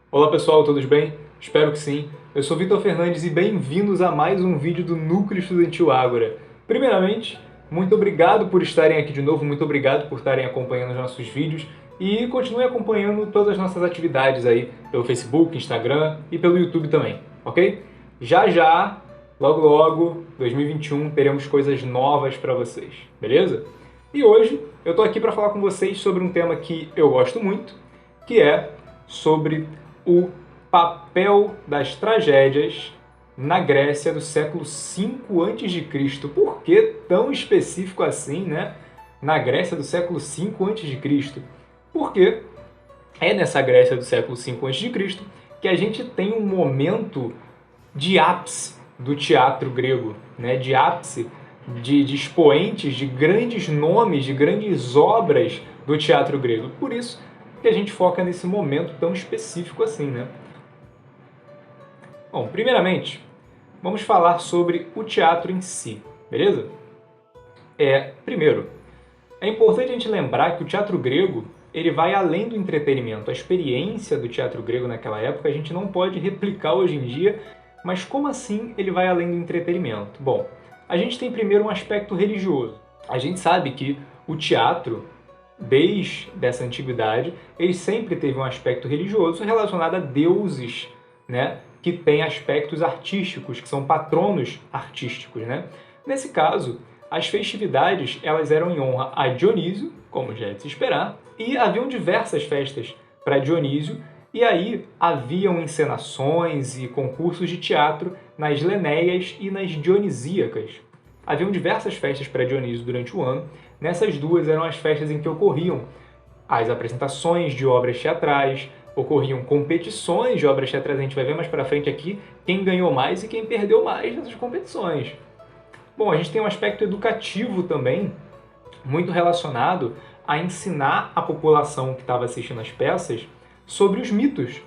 Olá pessoal, todos bem? Espero que sim. Eu sou Vitor Fernandes e bem-vindos a mais um vídeo do Núcleo Estudantil Ágora. Primeiramente, muito obrigado por estarem aqui de novo, muito obrigado por estarem acompanhando os nossos vídeos e continuem acompanhando todas as nossas atividades aí pelo Facebook, Instagram e pelo YouTube também, ok? Já já, logo logo, 2021, teremos coisas novas para vocês, beleza? E hoje eu tô aqui para falar com vocês sobre um tema que eu gosto muito, que é sobre o papel das tragédias na Grécia do século V a.C. Por que tão específico assim, né? Na Grécia do século V a.C. Porque é nessa Grécia do século V a.C. que a gente tem um momento de ápice do teatro grego, né? De ápice de expoentes, de grandes nomes, de grandes obras do teatro grego. Por isso que a gente foca nesse momento tão específico assim, né? Bom, primeiramente, vamos falar sobre o teatro em si, beleza? Primeiro, é importante a gente lembrar que o teatro grego ele vai além do entretenimento. A experiência do teatro grego naquela época a gente não pode replicar hoje em dia, mas como assim ele vai além do entretenimento? Bom, a gente tem primeiro um aspecto religioso. A gente sabe que o teatro, desde essa antiguidade, ele sempre teve um aspecto religioso relacionado a deuses, né, que têm aspectos artísticos, que são patronos artísticos, né? Nesse caso, as festividades elas eram em honra a Dionísio, como já é de se esperar, e haviam diversas festas para Dionísio, e aí haviam encenações e concursos de teatro nas Lenéias e nas Dionisíacas. Haviam diversas festas para Dionísio durante o ano. Nessas duas eram as festas em que ocorriam as apresentações de obras teatrais, ocorriam competições de obras teatrais. A gente vai ver mais para frente aqui quem ganhou mais e quem perdeu mais nessas competições. Bom, a gente tem um aspecto educativo também, muito relacionado a ensinar a população que estava assistindo às peças sobre os mitos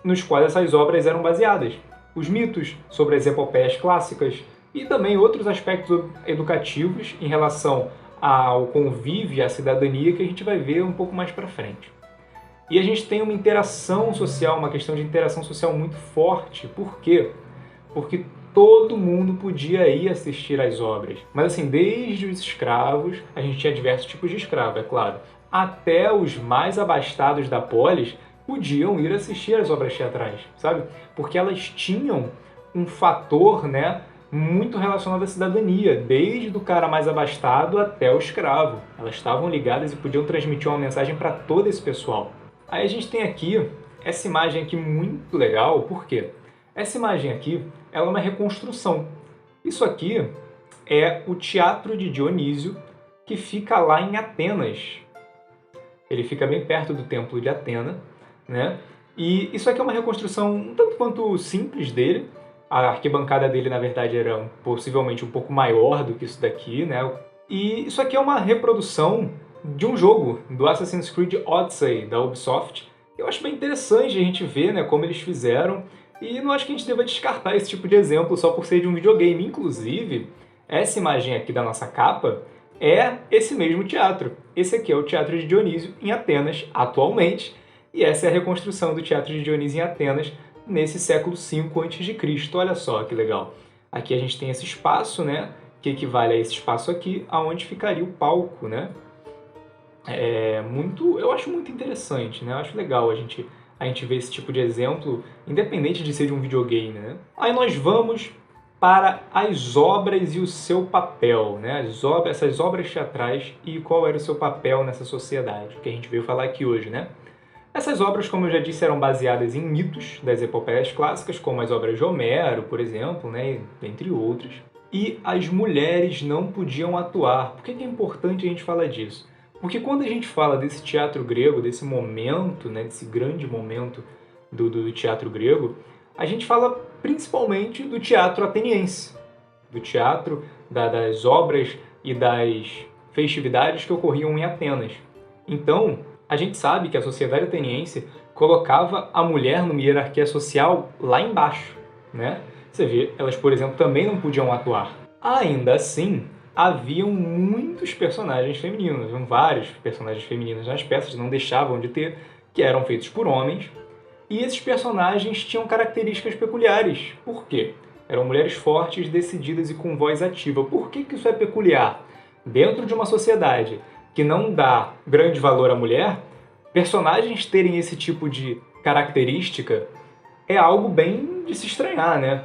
nos quais essas obras eram baseadas. Os mitos sobre as epopeias clássicas e também outros aspectos educativos em relação ao convívio e à cidadania que a gente vai ver um pouco mais para frente. E a gente tem uma interação social, uma questão de interação social muito forte. Por quê? Porque todo mundo podia ir assistir às obras. Mas assim, desde os escravos, a gente tinha diversos tipos de escravo, é claro, até os mais abastados da polis podiam ir assistir às obras teatrais, sabe? Porque elas tinham um fator, né, muito relacionado à cidadania, desde o cara mais abastado até o escravo. Elas estavam ligadas e podiam transmitir uma mensagem para todo esse pessoal. Aí a gente tem aqui essa imagem aqui muito legal, por quê? Essa imagem aqui ela é uma reconstrução. Isso aqui é o Teatro de Dionísio, que fica lá em Atenas. Ele fica bem perto do Templo de Atena, né? E isso aqui é uma reconstrução um tanto quanto simples dele. A arquibancada dele, na verdade, era possivelmente um pouco maior do que isso daqui, né? E isso aqui é uma reprodução de um jogo, do Assassin's Creed Odyssey, da Ubisoft. Eu acho bem interessante a gente ver, né, como eles fizeram, e não acho que a gente deva descartar esse tipo de exemplo só por ser de um videogame. Inclusive, essa imagem aqui da nossa capa é esse mesmo teatro. Esse aqui é o Teatro de Dionísio em Atenas, atualmente, e essa é a reconstrução do Teatro de Dionísio em Atenas nesse século V a.C. Olha só que legal. Aqui a gente tem esse espaço, né, que equivale a esse espaço aqui, aonde ficaria o palco, né? Eu acho muito interessante, né? Eu acho legal a gente ver esse tipo de exemplo, independente de ser de um videogame, né? Aí nós vamos para as obras e o seu papel, né? Essas obras teatrais e qual era o seu papel nessa sociedade, que a gente veio falar aqui hoje, né? Essas obras, como eu já disse, eram baseadas em mitos das epopeias clássicas, como as obras de Homero, por exemplo, né? Entre outras. E as mulheres não podiam atuar. Por que é importante a gente falar disso? Porque quando a gente fala desse teatro grego, desse momento, né, desse grande momento do teatro grego, a gente fala principalmente do teatro ateniense, do teatro das obras e das festividades que ocorriam em Atenas. Então, a gente sabe que a sociedade ateniense colocava a mulher numa hierarquia social lá embaixo, né? Você vê, elas, por exemplo, também não podiam atuar. Ainda assim, haviam muitos personagens femininos, haviam vários personagens femininos nas peças, não deixavam de ter, que eram feitos por homens, E esses personagens tinham características peculiares. Por quê? Eram mulheres fortes, decididas e com voz ativa. Por que isso é peculiar? Dentro de uma sociedade que não dá grande valor à mulher, personagens terem esse tipo de característica é algo bem de se estranhar, né?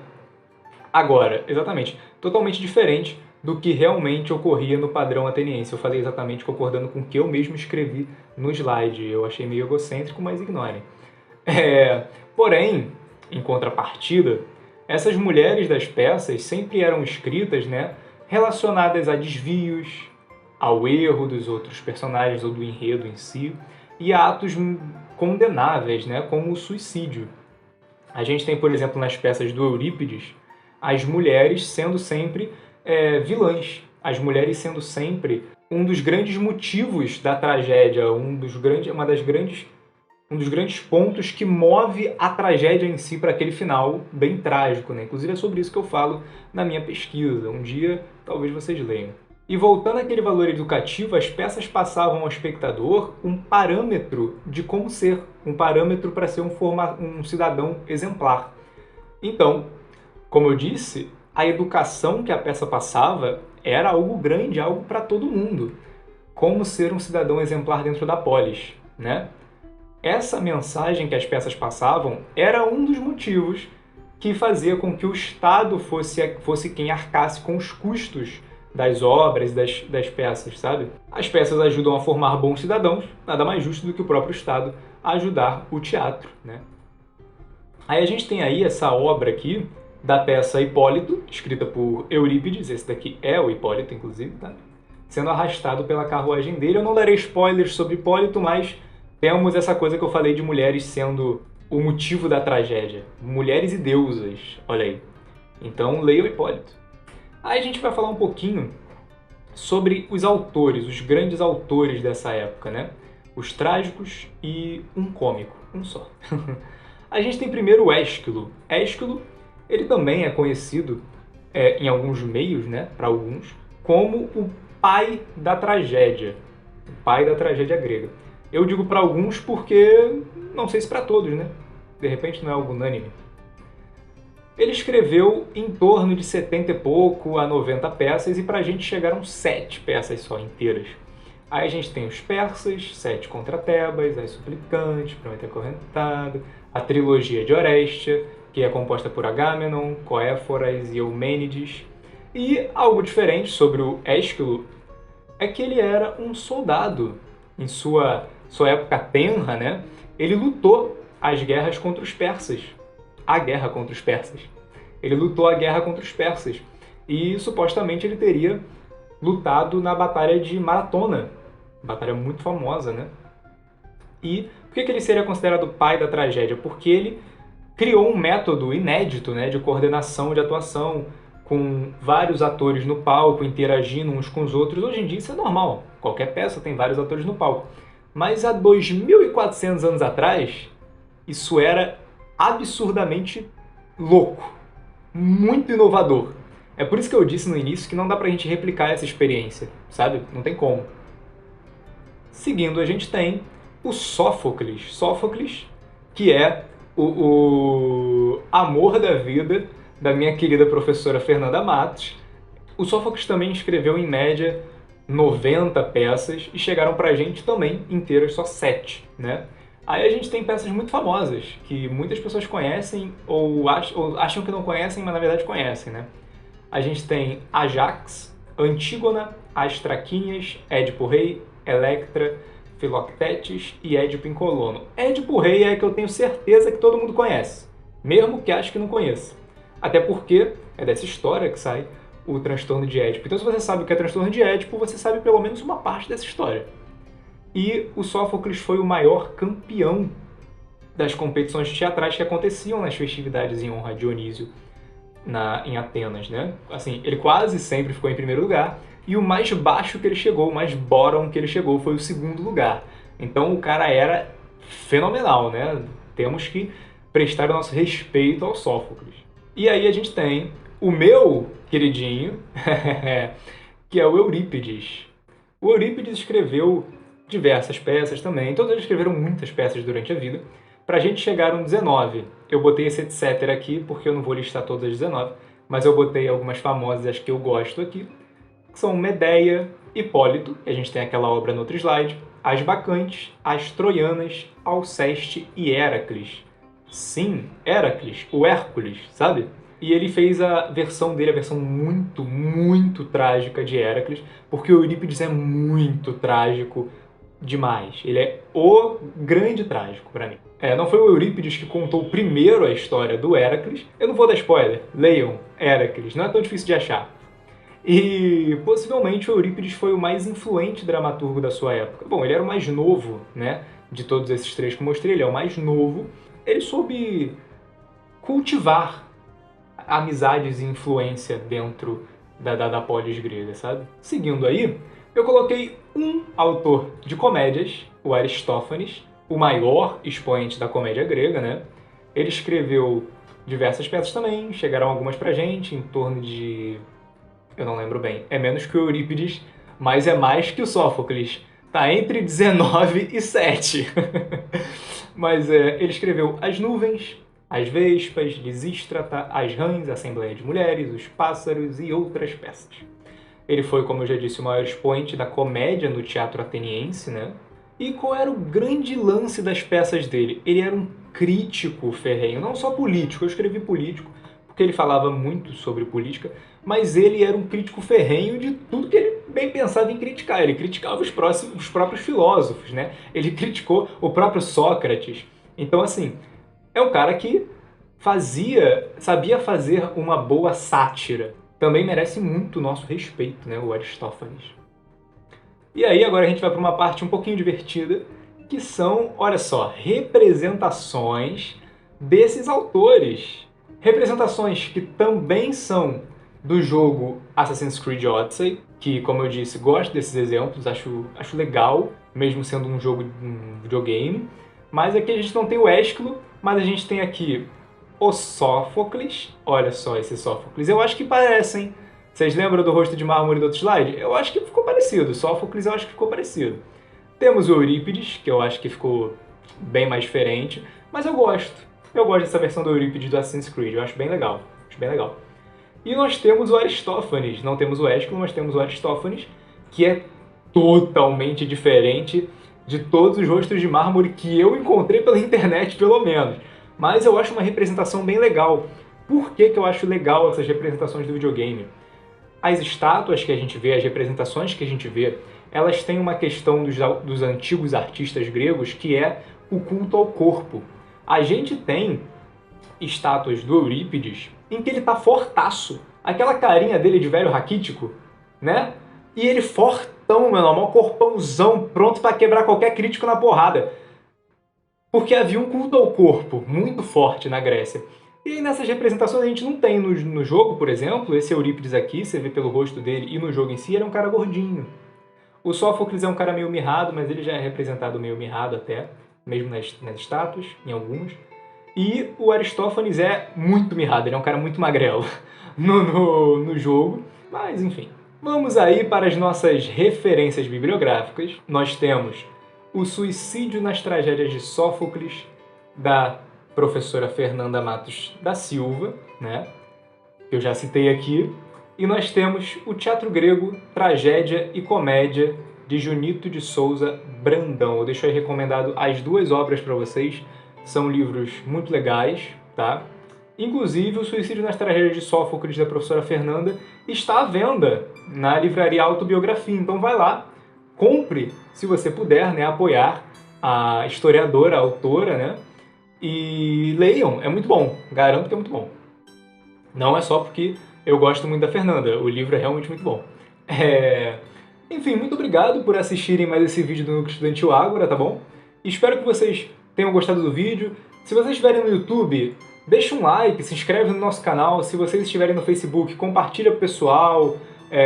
Agora, exatamente, totalmente diferente do que realmente ocorria no padrão ateniense. Eu falei exatamente concordando com o que eu mesmo escrevi no slide. Eu achei meio egocêntrico, mas ignorem. Porém, em contrapartida, essas mulheres das peças sempre eram escritas, né, relacionadas a desvios, ao erro dos outros personagens ou do enredo em si, e a atos condenáveis, né, como o suicídio. A gente tem, por exemplo, nas peças do Eurípides, as mulheres sendo sempre vilãs, as mulheres sendo sempre um dos grandes motivos da tragédia, um dos grandes pontos que move a tragédia em si para aquele final bem trágico, né? Inclusive é sobre isso que eu falo na minha pesquisa. Um dia talvez vocês leiam. E voltando àquele valor educativo, as peças passavam ao espectador um parâmetro de como ser, um parâmetro para ser um cidadão exemplar. Então, como eu disse, a educação que a peça passava era algo grande, algo para todo mundo. Como ser um cidadão exemplar dentro da polis, né? Essa mensagem que as peças passavam era um dos motivos que fazia com que o Estado fosse quem arcasse com os custos das obras, das peças, sabe? As peças ajudam a formar bons cidadãos, nada mais justo do que o próprio Estado ajudar o teatro, né? Aí a gente tem aí essa obra aqui, da peça Hipólito, escrita por Eurípides, esse daqui é o Hipólito, inclusive, tá? Sendo arrastado pela carruagem dele. Eu não darei spoilers sobre Hipólito, mas temos essa coisa que eu falei de mulheres sendo o motivo da tragédia. Mulheres e deusas, olha aí. Então, leia o Hipólito. Aí a gente vai falar um pouquinho sobre os autores, os grandes autores dessa época, né? Os trágicos e um cômico, um só. A gente tem primeiro o Ésquilo. Ésquilo, ele também é conhecido em alguns meios, né, para alguns, como o pai da tragédia. O pai da tragédia grega. Eu digo para alguns porque não sei se para todos, né? De repente não é algo unânime. Ele escreveu em torno de 70 e pouco a 90 peças e pra gente chegaram 7 peças só inteiras. Aí a gente tem os persas, 7 contra Tebas, as suplicantes, Prometeu acorrentado, a trilogia de Orestia, que é composta por Agamenon, Coéforas e Eumênides. E algo diferente sobre o Ésquilo é que ele era um soldado. Em sua época tenra, né? Ele lutou as guerras contra os persas. A guerra contra os persas. Ele lutou a guerra contra os persas. E supostamente ele teria lutado na Batalha de Maratona. Batalha muito famosa, né? E por que ele seria considerado o pai da tragédia? Porque ele criou um método inédito, né, de coordenação de atuação, com vários atores no palco, interagindo uns com os outros. Hoje em dia isso é normal. Qualquer peça tem vários atores no palco. Mas há 2.400 anos atrás, isso era absurdamente louco. Muito inovador. É por isso que eu disse no início que não dá pra gente replicar essa experiência, sabe? Não tem como. Seguindo, a gente tem o Sófocles. Sófocles, que é o amor da vida da minha querida professora Fernanda Matos. O Sófocles também escreveu, em média, 90 peças e chegaram pra gente também inteiras só 7, né? Aí a gente tem peças muito famosas, que muitas pessoas conhecem ou acham que não conhecem, mas na verdade conhecem, né? A gente tem Ajax, Antígona, As Traquínias, Édipo Rei, Electra, Filoctetes e Édipo em Colono. Édipo Rei é que eu tenho certeza que todo mundo conhece, mesmo que ache que não conheça. Até porque é dessa história que sai o transtorno de Édipo. Então, se você sabe o que é transtorno de Édipo, você sabe pelo menos uma parte dessa história. E o Sófocles foi o maior campeão das competições teatrais que aconteciam nas festividades em honra a Dionísio em Atenas, né? Assim, ele quase sempre ficou em primeiro lugar, e o mais baixo que ele chegou, o mais bottom que ele chegou, foi o segundo lugar. Então o cara era fenomenal, né? Temos que prestar o nosso respeito ao Sófocles. E aí a gente tem o meu queridinho, que é o Eurípides. O Eurípides escreveu diversas peças também, todos eles escreveram muitas peças durante a vida, Pra gente chegar no 19, eu botei esse etc aqui, porque eu não vou listar todas as 19, mas eu botei algumas famosas, as que eu gosto aqui, que são Medeia, Hipólito, que a gente tem aquela obra no outro slide, as Bacantes, as Troianas, Alceste e Héracles. Sim, Héracles, o Hércules, sabe? E ele fez a versão dele, a versão muito, muito trágica de Héracles, porque o Eurípides é muito trágico demais. Ele é o grande trágico pra mim. Não foi o Eurípides que contou primeiro a história do Héracles. Eu não vou dar spoiler, leiam Héracles, não é tão difícil de achar. E possivelmente o Eurípides foi o mais influente dramaturgo da sua época. Bom, ele era o mais novo, né? De todos esses três que eu mostrei, ele é o mais novo. Ele soube cultivar amizades e influência dentro da polis grega, sabe? Seguindo aí, eu coloquei um autor de comédias, o Aristófanes, o maior expoente da comédia grega, né? Ele escreveu diversas peças também, chegaram algumas pra gente, em torno de... eu não lembro bem. É menos que o Eurípides, mas é mais que o Sófocles. Tá entre 19 e 7. Mas ele escreveu As Nuvens, As Vespas, Lisístrata, As Rãs, Assembleia de Mulheres, Os Pássaros e outras peças. Ele foi, como eu já disse, o maior expoente da comédia no teatro ateniense, né? E qual era o grande lance das peças dele? Ele era um crítico ferrenho, não só político, eu escrevi político, porque ele falava muito sobre política, mas ele era um crítico ferrenho de tudo que ele bem pensava em criticar. Ele criticava os próprios filósofos, né? Ele criticou o próprio Sócrates. Então, assim, é um cara que sabia fazer uma boa sátira. Também merece muito o nosso respeito, né? O Aristófanes. E aí, agora a gente vai para uma parte um pouquinho divertida, que são, olha só, representações desses autores. Representações que também são do jogo Assassin's Creed Odyssey, que, como eu disse, gosto desses exemplos, acho legal, mesmo sendo um jogo, um videogame. Mas aqui a gente não tem o Ésquilo, mas a gente tem aqui o Sófocles. Olha só esse Sófocles. Eu acho que parecem. Vocês lembram do rosto de mármore do outro slide? Eu acho que ficou parecido. Sófocles eu acho que ficou parecido. Temos o Eurípides, que eu acho que ficou bem mais diferente, mas eu gosto. Eu gosto dessa versão do Eurípides do Assassin's Creed, eu acho bem legal. Acho bem legal. E nós temos o Aristófanes, não temos o Ésquilo, mas temos o Aristófanes, que é totalmente diferente de todos os rostos de mármore que eu encontrei pela internet, pelo menos. Mas eu acho uma representação bem legal. Por que eu acho legal essas representações do videogame? As estátuas que a gente vê, as representações que a gente vê, elas têm uma questão dos antigos artistas gregos, que é o culto ao corpo. A gente tem estátuas do Eurípides em que ele tá fortaço. Aquela carinha dele de velho raquítico, né? E ele fortão, meu nome, um corpãozão, pronto para quebrar qualquer crítico na porrada. Porque havia um culto ao corpo muito forte na Grécia. E nessas representações a gente não tem. No jogo, por exemplo, esse Eurípides aqui, você vê pelo rosto dele, e no jogo em si, era um cara gordinho. O Sófocles é um cara meio mirrado, mas ele já é representado meio mirrado até, mesmo nas estátuas, em algumas. E o Aristófanes é muito mirrado, ele é um cara muito magrelo no jogo, mas enfim. Vamos aí para as nossas referências bibliográficas. Nós temos O Suicídio nas Tragédias de Sófocles, da professora Fernanda Matos da Silva, né? Que eu já citei aqui. E nós temos O Teatro Grego, Tragédia e Comédia, de Junito de Souza Brandão. Eu deixo aí recomendado as duas obras para vocês. São livros muito legais, tá? Inclusive, O Suicídio nas Tragédias de Sófocles, da professora Fernanda, está à venda na livraria Autobiografia. Então vai lá, compre, se você puder, né, apoiar a historiadora, a autora, né? E leiam, é muito bom, garanto que é muito bom. Não é só porque eu gosto muito da Fernanda, o livro é realmente muito bom. Enfim, muito obrigado por assistirem mais esse vídeo do Núcleo Estudantil Ágora, tá bom? Espero que vocês tenham gostado do vídeo. Se vocês estiverem no YouTube, deixa um like, se inscreve no nosso canal. Se vocês estiverem no Facebook, compartilha pro pessoal.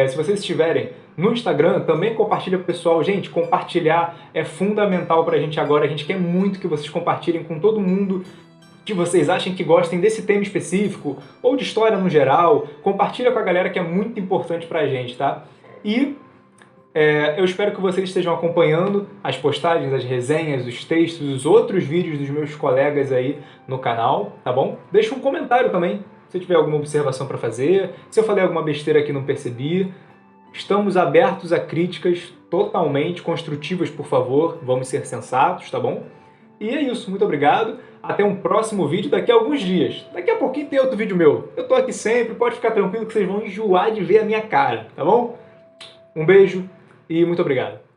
Se vocês estiverem no Instagram, também compartilha pro pessoal. Gente, compartilhar é fundamental pra gente agora. A gente quer muito que vocês compartilhem com todo mundo que vocês achem que gostem desse tema específico, ou de história no geral. Compartilha com a galera, que é muito importante pra gente, tá? E Eu espero que vocês estejam acompanhando as postagens, as resenhas, os textos, os outros vídeos dos meus colegas aí no canal, tá bom? Deixa um comentário também, se tiver alguma observação para fazer, se eu falei alguma besteira que não percebi. Estamos abertos a críticas totalmente construtivas, por favor, vamos ser sensatos, tá bom? E é isso, muito obrigado, até um próximo vídeo daqui a alguns dias. Daqui a pouquinho tem outro vídeo meu. Eu tô aqui sempre, pode ficar tranquilo que vocês vão enjoar de ver a minha cara, tá bom? Um beijo e muito obrigado.